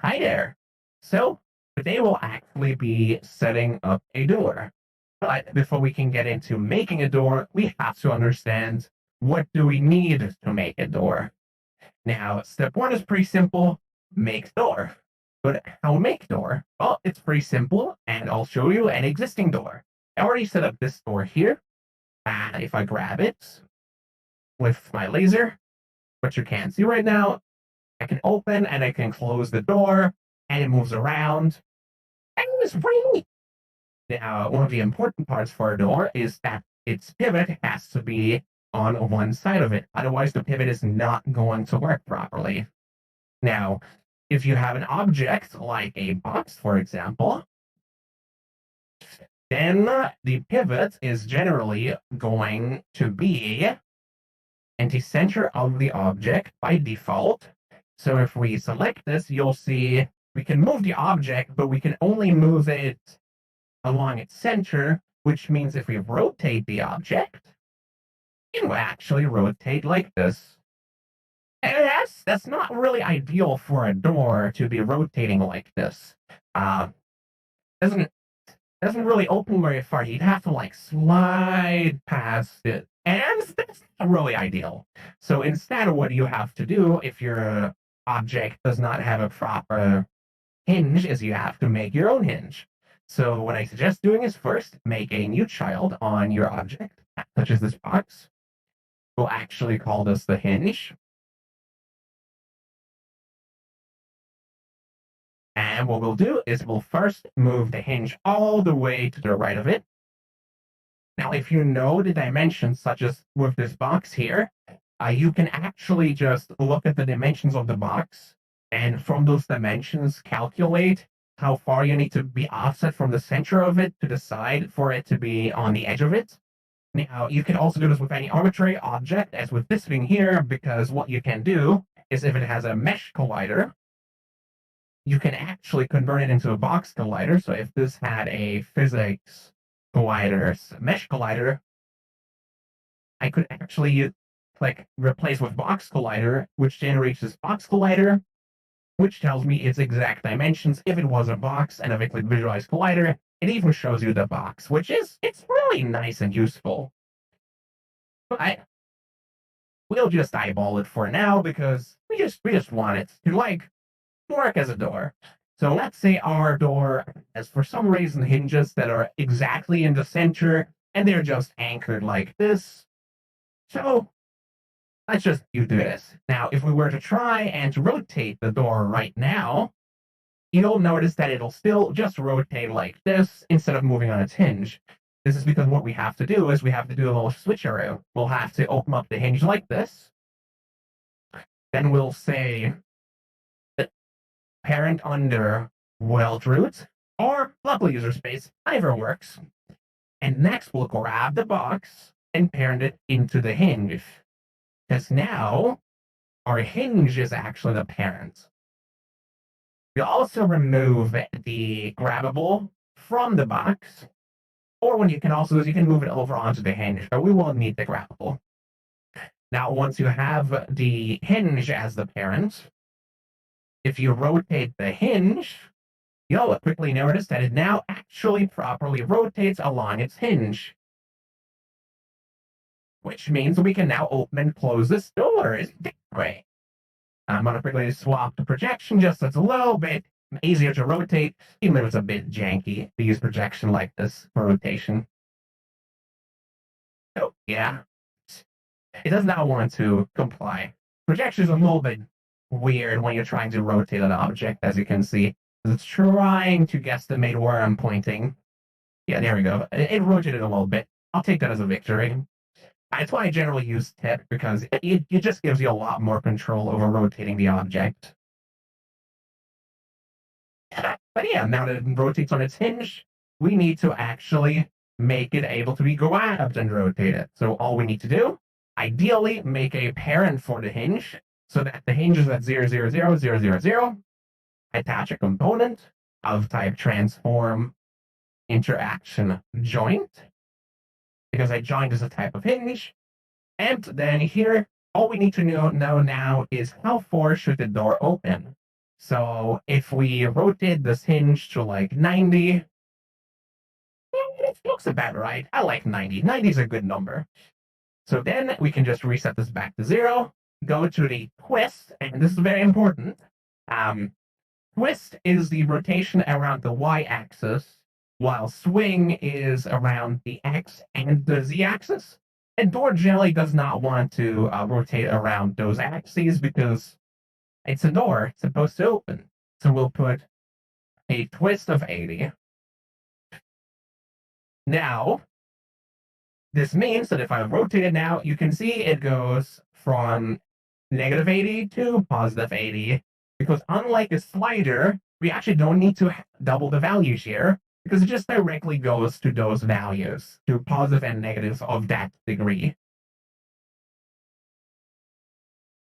Hi there. So today we'll actually be setting up a door. But before we can get into making a door, we have to understand what do we need to make a door. Now, step one is pretty simple, make door. But how make door? Well, it's pretty simple, and I'll show you an existing door. I already set up this door here, and if I grab it with my laser, which you can't see right now, I can open and I can close the door, and it moves around. And it's pretty neat. Now, one of the important parts for a door is that its pivot has to be on one side of it. Otherwise, the pivot is not going to work properly. Now, if you have an object like a box, for example, then the pivot is generally going to be in the center of the object by default. So if we select this, you'll see we can move the object, but we can only move it along its center, which means if we rotate the object, it will actually rotate like this. And that's not really ideal for a door to be rotating like this. Doesn't doesn't really open very far. You'd have to like slide past it, and that's not really ideal. So instead, what you have to do if your object does not have a proper hinge is you have to make your own hinge. So what I suggest doing is first make a new child on your object, such as this box. We'll actually call this the hinge. And what we'll do is we'll first move the hinge all the way to the right of it. Now, if you know the dimensions, such as with this box here, you can actually just look at the dimensions of the box, and from those dimensions, calculate how far you need to be offset from the center of it to the side for it to be on the edge of it. Now, you can also do this with any arbitrary object, as with this thing here, because what you can do is if it has a mesh collider, you can actually convert it into a box collider. So if this had a physics collider, mesh collider, I could actually click replace with box collider, which generates this box collider, which tells me its exact dimensions if it was a box, and if I click visualize collider, it even shows you the box, which is it's really nice and useful. But we'll just eyeball it for now because we just want it to like work as a door. So let's say our door has for some reason hinges that are exactly in the center and they're just anchored like this. So let's just do this. Now, if we were to try and rotate the door right now, you'll notice that it'll still just rotate like this instead of moving on its hinge. This is because what we have to do is we have to do a little switcheroo. We'll have to open up the hinge like this. Then we'll say parent under weld root or local user space, either works. And next we'll grab the box and parent it into the hinge. Because now our hinge is actually the parent. We'll also remove the grabbable from the box, or what you can also do is you can move it over onto the hinge, but we won't need the grabbable. Now, once you have the hinge as the parent, if you rotate the hinge, you'll quickly notice that it now actually properly rotates along its hinge. Which means we can now open and close this door. Isn't that great? I'm going to quickly swap the projection just so it's a little bit easier to rotate, even if it's a bit janky to use projection like this for rotation. So, yeah. It does not want to comply. Projection is a little bit weird when you're trying to rotate an object, as you can see. It's trying to guesstimate where I'm pointing. Yeah, there we go. It rotated a little bit. I'll take that as a victory. That's why I generally use tip, because it just gives you a lot more control over rotating the object. But yeah, now that it rotates on its hinge, we need to actually make it able to be grabbed and rotated. So all we need to do, ideally, make a parent for the hinge so that the hinge is at 0, 0, 0, 0, 0, 0. Attach a component of type transform interaction joint, because a joint is a type of hinge. And then here, all we need to know now is how far should the door open. So if we rotate this hinge to like 90, it looks about right. I like 90. 90 is a good number. So then we can just reset this back to 0, go to the twist, and this is very important. Um, Twist is the rotation around the y-axis, while swing is around the x and the z-axis. And door generally does not want to rotate around those axes because it's a door. It's supposed to open. So we'll put a twist of 80. Now, this means that if I rotate it now, you can see it goes from negative 80 to positive 80. Because unlike a slider, we actually don't need to double the values here because it just directly goes to those values, to positive and negatives of that degree.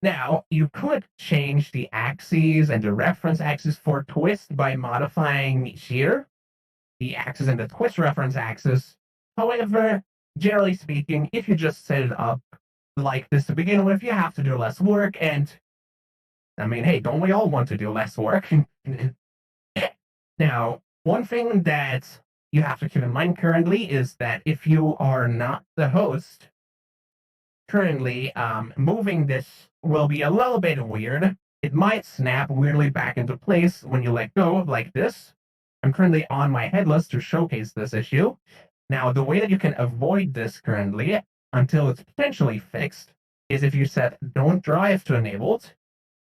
Now, you could change the axes and the reference axis for twist by modifying here, the axis and the twist reference axis. However, generally speaking, if you just set it up like this to begin with, you have to do less work. And I mean, hey, don't we all want to do less work? Now, one thing that you have to keep in mind currently is that if you are not the host, currently moving this will be a little bit weird. It might snap weirdly back into place when you let go, like this. I'm currently on my headless to showcase this issue. Now, the way that you can avoid this currently, until it's potentially fixed, is if you set don't drive to enabled,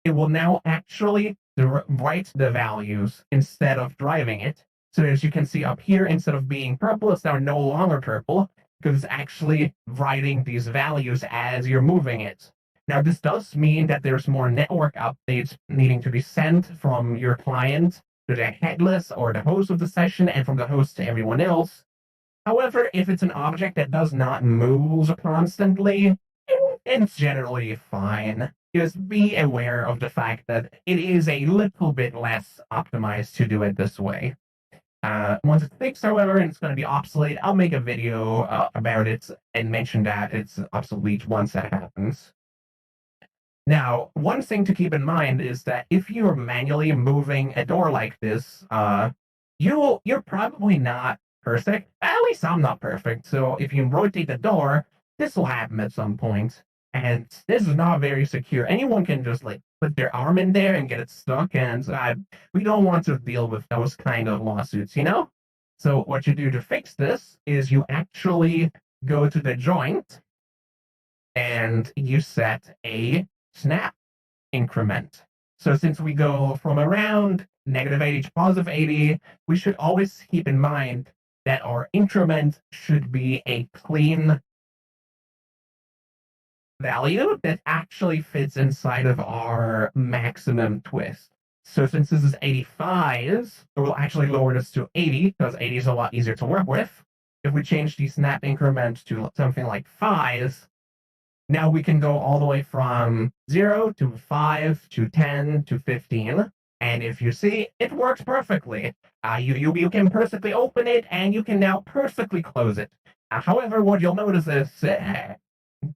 it will now actually write the values instead of driving it. So as you can see up here, instead of being purple, it's now no longer purple because it's actually writing these values as you're moving it. Now, this does mean that there's more network updates needing to be sent from your client to the headless or the host of the session and from the host to everyone else. However, if it's an object that does not move constantly, it's generally fine. Just be aware of the fact that it is a little bit less optimized to do it this way. Once it's fixed, however, and it's going to be obsolete, I'll make a video about it and mention that it's obsolete once that happens. Now, one thing to keep in mind is that if you're manually moving a door like this, you're probably not perfect. At least I'm not perfect. So if you rotate the door, this will happen at some point. And this is not very secure. Anyone can just like put their arm in there and get it stuck. And we don't want to deal with those kind of lawsuits, you know? So what you do to fix this is you actually go to the joint and you set a snap increment. So since we go from around negative 80 to positive 80, we should always keep in mind that our increment should be a clean value that actually fits inside of our maximum twist. So since this is 85, we'll actually lower this to 80 because 80 is a lot easier to work with. If we change the snap increment to something like 5, now we can go all the way from 0 to 5 to 10 to 15. And if you see, it works perfectly. You can perfectly open it, and you can now perfectly close it. However, what you'll notice is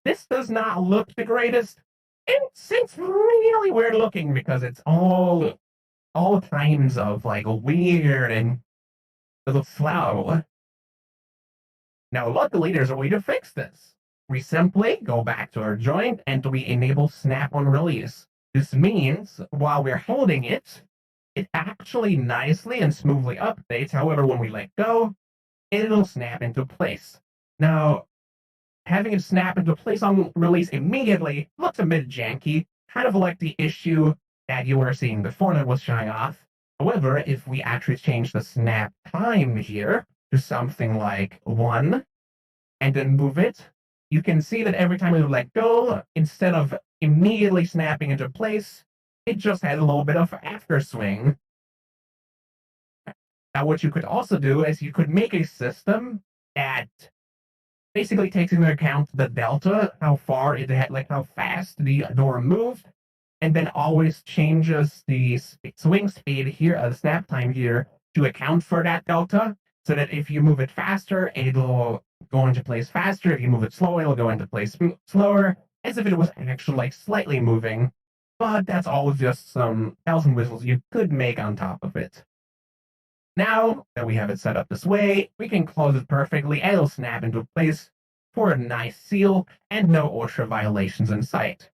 this does not look the greatest. It's really weird looking because it's all kinds of like weird and a little slow. Now, luckily, there's a way to fix this. We simply go back to our joint and we enable snap on release. This means while we're holding it, it actually nicely and smoothly updates. However, when we let go, it'll snap into place. Now, having it snap into place on release immediately looks a bit janky, kind of like the issue that you were seeing before that was showing off. However, if we actually change the snap time here to something like 1 and then move it, you can see that every time we let go, instead of immediately snapping into place, it just had a little bit of after swing. Now, what you could also do is you could make a system that basically takes into account the delta, how far it had, like how fast the door moved, and then always changes the swing speed here, the snap time here, to account for that delta, so that if you move it faster, it'll go into place faster. If you move it slower, it'll go into place slower, as if it was actually like slightly moving. but that's all just some bells and whistles you could make on top of it. Now that we have it set up this way, we can close it perfectly and it'll snap into place for a nice seal and no OSHA violations in sight.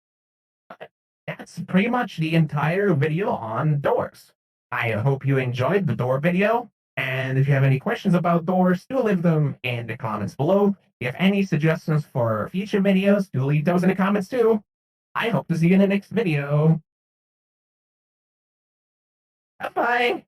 That's pretty much the entire video on doors. I hope you enjoyed the door video, and if you have any questions about doors, do leave them in the comments below. If you have any suggestions for future videos, do leave those in the comments too. I hope to see you in the next video. Bye-bye!